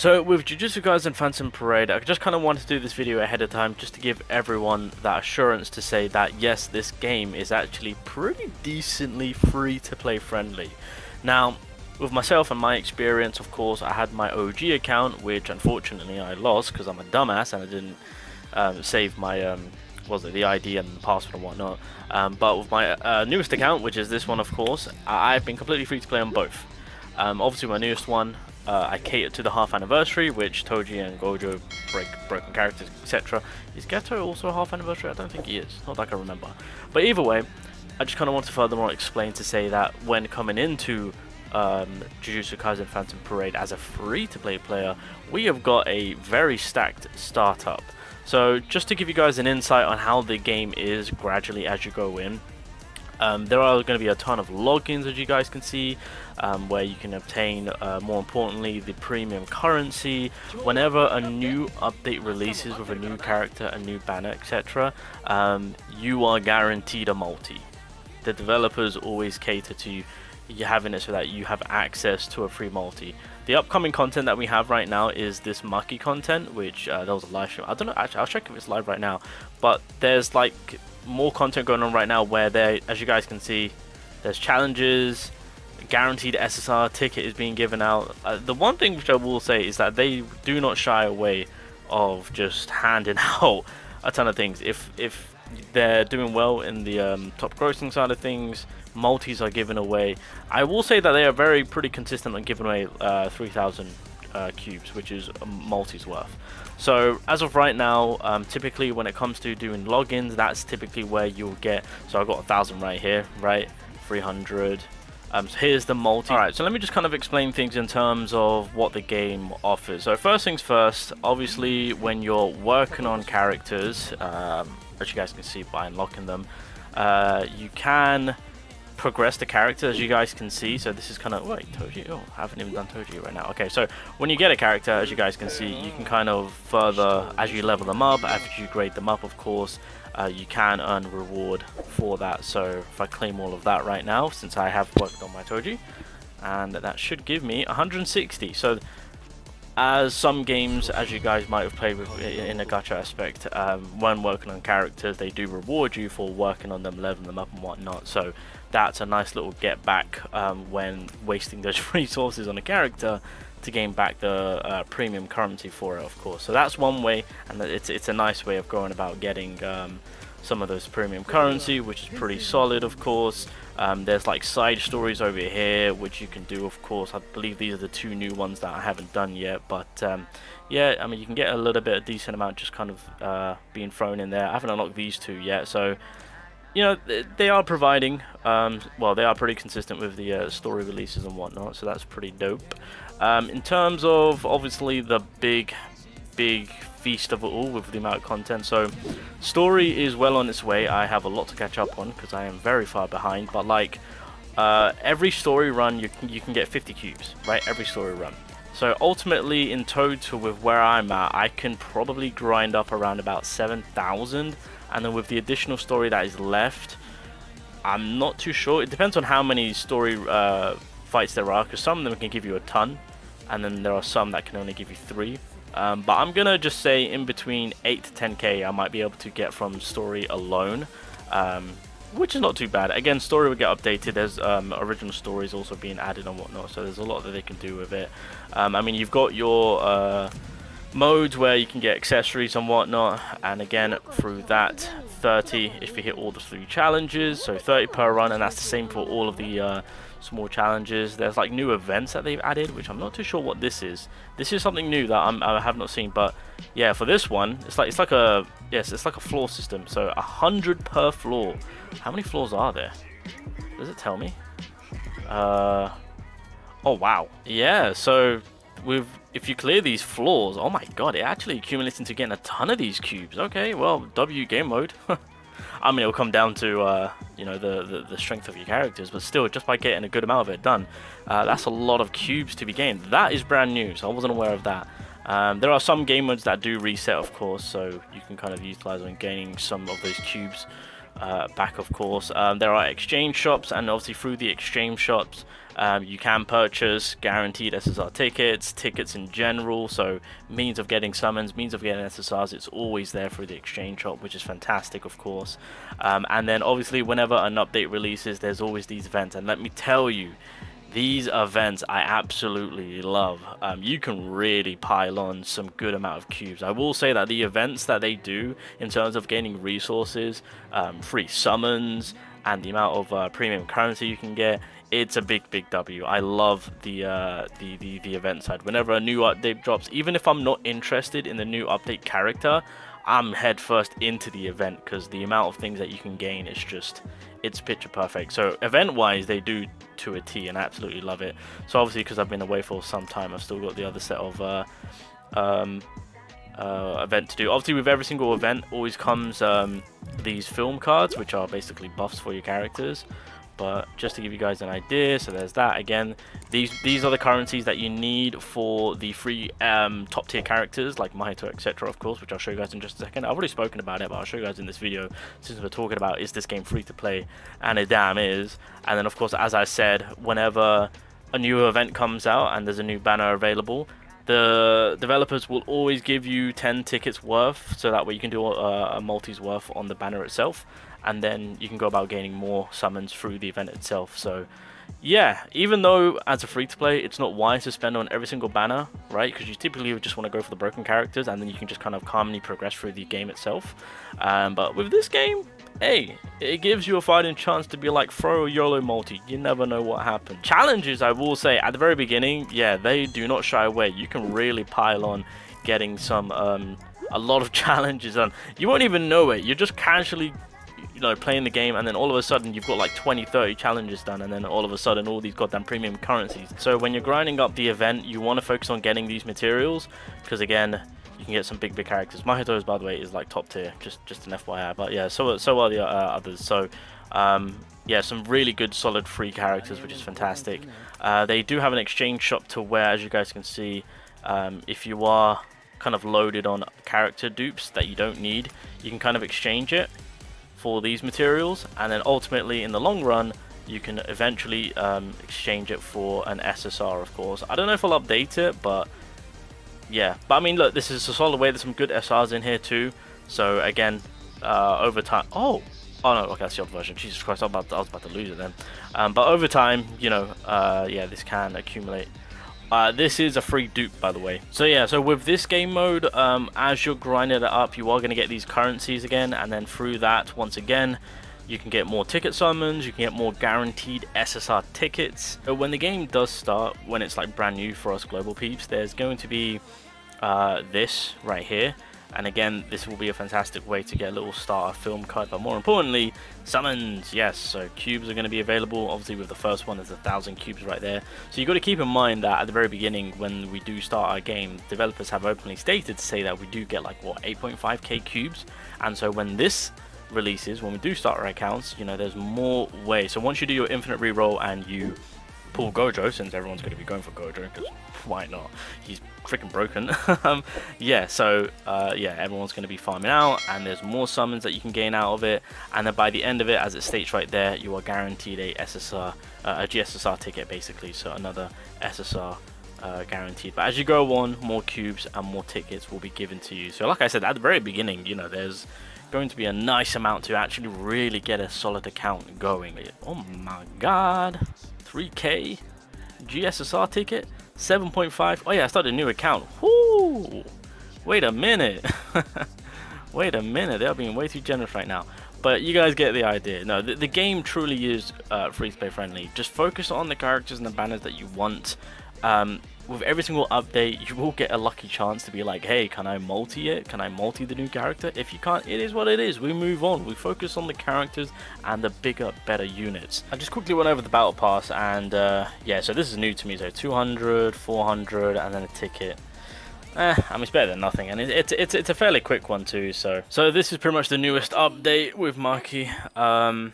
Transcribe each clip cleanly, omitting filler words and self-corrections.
So with Jujutsu Kaisen Phantom Parade, I just kind of wanted to do this video ahead of time just to give everyone that assurance to say that yes, this game is actually pretty decently free-to-play friendly. Now, with myself and my experience, of course, I had my OG account, which unfortunately I lost because I'm a dumbass and I didn't save my the ID and the password and whatnot. But with my newest account, which is this one, of course, I've been completely free-to-play on both. Obviously, my newest one, I catered to the half anniversary, which Toji and Gojo broken characters, etc. Is Geto also a half anniversary? I don't think he is, not that I can remember. But either way, I just kind of want to furthermore explain to say that when coming into Jujutsu Kaisen Phantom Parade as a free-to-play player, we have got a very stacked startup. So just to give you guys an insight on how the game is gradually as you go in, there are going to be a ton of logins, as you guys can see, where you can obtain, more importantly, the premium currency. Whenever a new update releases with a new character, a new banner, etc., you are guaranteed a multi. The developers always cater to you having it so that you have access to a free multi. The upcoming content that we have right now is this Mucky content, which there was a live stream. I don't know, actually, I'll check if it's live right now, but there's like more content going on right now where there, as you guys can see, there's challenges, guaranteed SSR ticket is being given out. The one thing which I will say is that they do not shy away of just handing out a ton of things. If they're doing well in the top grossing side of things, multis are given away. I will say that they are pretty consistent on giving away 3,000 cubes, which is a multi's worth. So as of right now, typically when it comes to doing logins, that's typically where you'll get. So I've got 1,000 right here, right? 300. So here's the multi. Alright, so let me just kind of explain things in terms of what the game offers. So first things first, obviously when you're working on characters, as you guys can see by unlocking them, you can progress the character, as you guys can see. So this is kind of, wait, Toji, oh, I haven't even done Toji right now. Okay, so when you get a character, as you guys can see, you can kind of further, as you level them up, after you grade them up, of course, you can earn reward for that. So if I claim all of that right now, since I have worked on my Toji, and that should give me 160. So as some games, as you guys might have played with in a gacha aspect, when working on characters, they do reward you for working on them, leveling them up and whatnot. So that's a nice little get back when wasting those resources on a character to gain back the premium currency for it, of course. So that's one way, and it's a nice way of going about getting some of those premium currency, which is pretty solid, of course. There's like side stories over here which you can do, of course. I believe these are the two new ones that I haven't done yet, but yeah, I mean, you can get a little bit, a decent amount just kind of being thrown in there. I haven't unlocked these two yet, so you know, they are providing, well, they are pretty consistent with the story releases and whatnot, so that's pretty dope. In terms of obviously the big feast of it all with the amount of content, so story is well on its way. I have a lot to catch up on because I am very far behind, but like every story run you can get 50 cubes, right? Every story run. So ultimately in total with where I'm at, I can probably grind up around about 7,000, and then with the additional story that is left, I'm not too sure. It depends on how many story fights there are, because some of them can give you a ton, and then there are some that can only give you 3. But I'm gonna just say in between 8 to 10k I might be able to get from story alone, which is not too bad. Again, story will get updated. There's original stories also being added and whatnot, so there's a lot that they can do with it. I mean, you've got your modes where you can get accessories and whatnot, and again through that 30 if you hit all the 3 challenges, so 30 per run, and that's the same for all of the small challenges. There's like new events that they've added, which I'm not too sure what this is. This is something new that I have not seen, but yeah, for this one, it's like a floor system, so 100 per floor. How many floors are there? Does it tell me? Oh wow, yeah. So if you clear these floors, oh my god, it actually accumulates into getting a ton of these cubes. Okay, well, W game mode. I mean, it'll come down to you know, the strength of your characters, but still, just by getting a good amount of it done, that's a lot of cubes to be gained. That is brand new, so I wasn't aware of that. There are some game modes that do reset, of course, so you can kind of utilize on gaining some of those cubes back, of course. There are exchange shops, and obviously through the exchange shops, you can purchase guaranteed SSR tickets, tickets in general, so means of getting summons, means of getting SSRs, it's always there through the exchange shop, which is fantastic, of course. And then obviously whenever an update releases, there's always these events, and let me tell you, these events I absolutely love. You can really pile on some good amount of cubes. I will say that the events that they do in terms of gaining resources, free summons, and the amount of premium currency you can get, it's a big W. I love the event side. Whenever a new update drops, even if I'm not interested in the new update character, I'm head first into the event because the amount of things that you can gain is just, it's picture perfect. So event wise, they do to a T, and I absolutely love it. So obviously because I've been away for some time, I've still got the other set of event to do. Obviously with every single event always comes these film cards, which are basically buffs for your characters. But just to give you guys an idea, so there's that. Again, these are the currencies that you need for the free top tier characters like Mahito, etc., of course, which I'll show you guys in just a second. I've already spoken about it, but I'll show you guys in this video, since we're talking about is this game free to play, and it damn is. And then of course, as I said, whenever a new event comes out and there's a new banner available, the developers will always give you 10 tickets worth, so that way you can do a multi's worth on the banner itself, and then you can go about gaining more summons through the event itself. So yeah, even though as a free-to-play it's not wise to spend on every single banner, right, because you typically would just want to go for the broken characters, and then you can just kind of calmly progress through the game itself. But with this game, hey, it gives you a fighting chance to be like, throw a YOLO multi, you never know what happens. Challenges, I will say, at the very beginning, yeah, they do not shy away. You can really pile on getting some a lot of challenges done. You won't even know it. You're just casually, you know, playing the game, and then all of a sudden you've got like 20-30 challenges done, and then all of a sudden all these goddamn premium currencies. So when you're grinding up the event, you want to focus on getting these materials, because again, you can get some big characters. Mahito's, by the way, is like top tier, just an FYI. But yeah, so are the others. So yeah, some really good solid free characters, which is fantastic. They do have an exchange shop to where, as you guys can see, if you are kind of loaded on character dupes that you don't need, you can kind of exchange it for these materials, and then ultimately in the long run you can eventually exchange it for an SSR, of course. I don't know if I'll update it, but yeah. But I mean, look, this is a solid way. There's some good SRs in here too. So again, over time, oh no, okay, that's the old version. Jesus Christ, I was about to lose it then. But over time, you know, yeah, this can accumulate. This is a free dupe, by the way. So yeah, so with this game mode, as you're grinding it up, you are going to get these currencies again, and then through that, once again, you can get more ticket summons, you can get more guaranteed SSR tickets. So when the game does start, when it's like brand new for us global peeps, there's going to be this right here. And again, this will be a fantastic way to get a little starter film card, but more importantly, summons. Yes, so cubes are going to be available. Obviously with the first one, there's 1,000 cubes right there. So you've got to keep in mind that at the very beginning, when we do start our game, developers have openly stated to say that we do get like, what, 8.5k cubes. And so when this releases, when we do start our accounts, you know, there's more ways. So once you do your infinite reroll and you pull Gojo, since everyone's going to be going for Gojo, because why not? He's freaking broken. Yeah, so yeah, everyone's going to be farming out, and there's more summons that you can gain out of it, and then by the end of it, as it states right there, you are guaranteed a SSR, a GSSR ticket basically, so another SSR guaranteed. But as you go on, more cubes and more tickets will be given to you. So like I said at the very beginning, you know, there's going to be a nice amount to actually really get a solid account going. Oh my god, 3k GSSR ticket, 7.5. Oh yeah, I started a new account. Whoo! Wait a minute. Wait a minute, they're being way too generous right now. But you guys get the idea. No, the game truly is free to play friendly. Just focus on the characters and the banners that you want. With every single update, you will get a lucky chance to be like, hey, can I multi it? Can I multi the new character? If you can't, it is what it is. We move on. We focus on the characters and the bigger, better units. I just quickly went over the battle pass, and yeah, so this is new to me. So 200, 400, and then a ticket. I mean, it's better than nothing, and it's a fairly quick one too. So this is pretty much the newest update with Maki. I mean,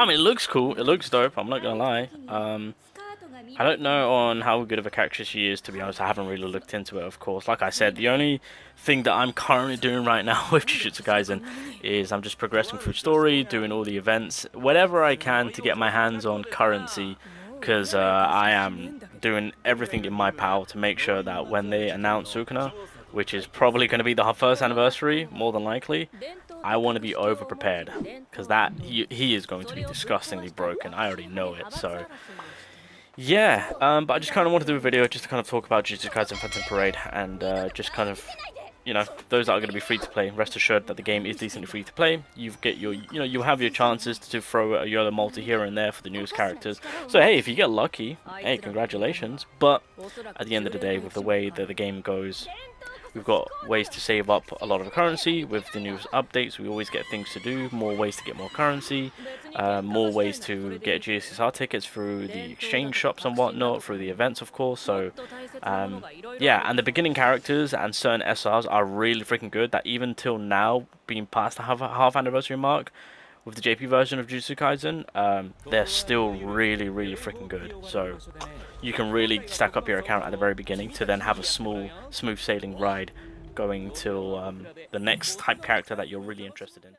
it looks cool. It looks dope. I'm not gonna lie. I don't know on how good of a character she is, to be honest. I haven't really looked into it, of course. Like I said, the only thing that I'm currently doing right now with Jujutsu Kaisen is I'm just progressing through story, doing all the events, whatever I can to get my hands on currency, because I am doing everything in my power to make sure that when they announce Sukuna, which is probably going to be the first anniversary, more than likely, I want to be over prepared, because that he is going to be disgustingly broken. I already know it. So yeah, but I just kind of want to do a video just to kind of talk about Jujutsu Kaisen Phantom Parade, and just kind of, you know, those that are going to be free to play, rest assured that the game is decently free to play. You get your, you know, you have your chances to throw your other multi here and there for the newest characters. So hey, if you get lucky, hey, congratulations. But at the end of the day, with the way that the game goes, we've got ways to save up a lot of currency. With the newest updates, we always get things to do, more ways to get more currency, more ways to get GSSR tickets through the exchange shops and whatnot, through the events, of course. So yeah, and the beginning characters and certain SRs are really freaking good, that even till now, being past the half anniversary mark, with the JP version of Jujutsu Kaisen, they're still really freaking good. So you can really stack up your account at the very beginning to then have a smooth sailing ride going till the next type character that you're really interested in.